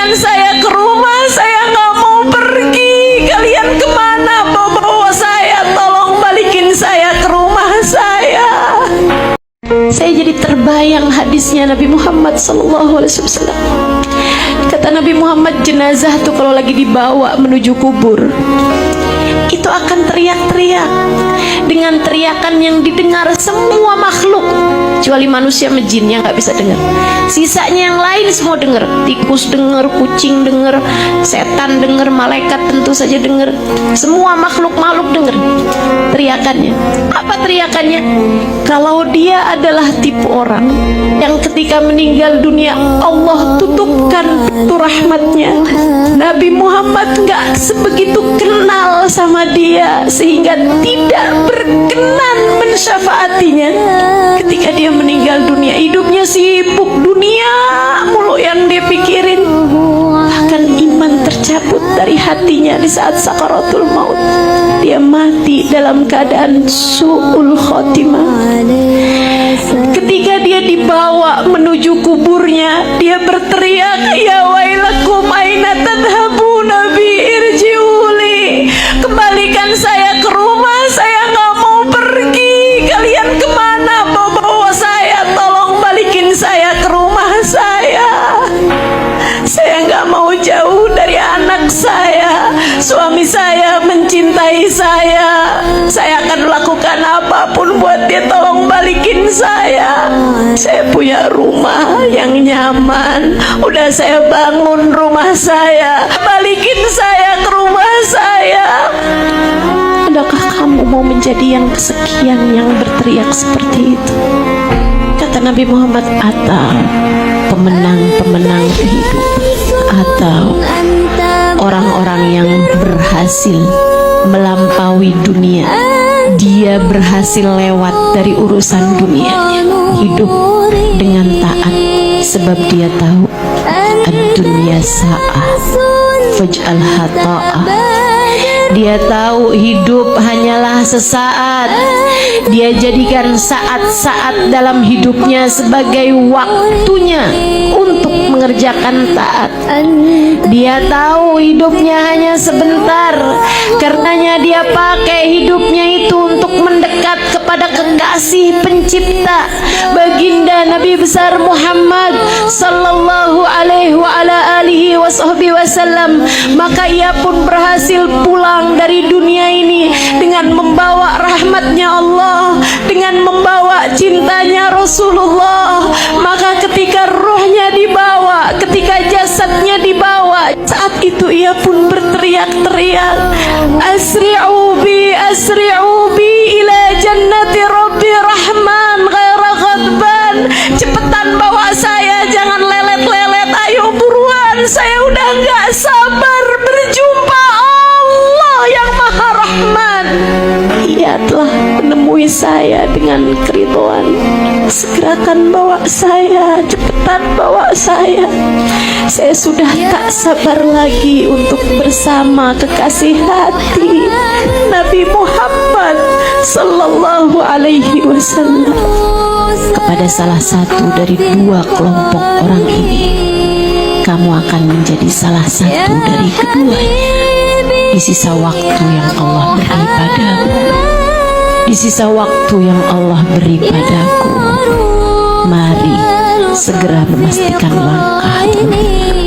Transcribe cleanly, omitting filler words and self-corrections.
Kembalikan saya ke rumah, saya nggak mau pergi. Kalian kemana bawa saya? Tolong balikin saya ke rumah saya. Saya jadi terbayang hadisnya Nabi Muhammad SAW. Kata Nabi Muhammad, jenazah tuh kalau lagi dibawa menuju kubur, itu akan teriak-teriak dengan teriakan yang didengar semua makhluk, kecuali manusia sama jin yang nggak bisa dengar. Sisanya yang lain semua dengar. Tikus dengar, kucing dengar, setan dengar, malaikat tentu saja dengar. Semua makhluk-makhluk dengar teriakannya. Apa teriakannya? Kalau dia adalah tipe orang yang ketika meninggal dunia Allah tutupkan pintu rahmatnya, Nabi Muhammad nggak sebegitu kenal sama dia sehingga tidak berkenan mensyafaatinya ketika dia meninggal dunia. Hidupnya sibuk dunia mulu yang dia pikirin, bahkan iman tercabut dari hatinya di saat sakaratul maut. Dia mati dalam keadaan su'ul khotimah. Ketika dia dibawa menuju kuburnya, dia berteriak, ya wailakum aina tadhabuna bi irjiuli. Kembalikan saya ke rumah, saya nggak mau pergi. Kalian kemana bawa saya? Tolong balikin saya ke rumah saya. Saya nggak mau jauh dari anak saya. Suami saya mencintai saya. Saya akan lakukan apapun buat dia. Tolong balikin saya. Saya punya rumah yang nyaman. Udah saya bangun rumah saya. Balikin saya ke rumah saya. Adakah kamu mau menjadi yang kesekian yang berteriak seperti itu? Kata Nabi Muhammad, atau pemenang-pemenang hidup, atau orang-orang yang berhasil melampaui dunia. Dia berhasil lewat dari urusan dunianya, hidup dengan taat, sebab dia tahu ad-dunya sa'ah faj'alha ta'ah. Dia tahu hidup hanyalah sesaat. Dia jadikan saat-saat dalam hidupnya sebagai waktunya untuk mengerjakan taat. Dia tahu hidupnya hanya sebentar, karenanya dia pakai hidupnya itu untuk mendekat kepada kekasih pencipta, baginda Nabi besar Muhammad sallallahu alaihi wa ala alihi wasallam. Maka ia pun berhasil pulang dari dunia ini dengan membawa rahmatnya Allah, dengan membawa cintanya Rasulullah. Maka ketika rohnya dibawa, ketika jasadnya dibawa, saat itu ia pun berteriak-teriak, asri'u bi ila jannati rabbi rahman ghaira ghadban. Cepetan bawa saya, jangan lelet-lelet, ayo buruan, saya udah gak sabar berjumpa Allah yang Maha Rahman. Ia telah menemui saya dengan keridhaan. Segerakan bawa saya, cepetan bawa saya. Saya sudah tak sabar lagi untuk bersama kekasih hati Nabi Muhammad sallallahu alaihi wasallam. Kepada salah satu dari dua kelompok orang ini, kamu akan menjadi salah satu dari keduanya. Di sisa waktu yang Allah beri padamu, di sisa waktu yang Allah beri padaku, mari segera memastikan langkah ini.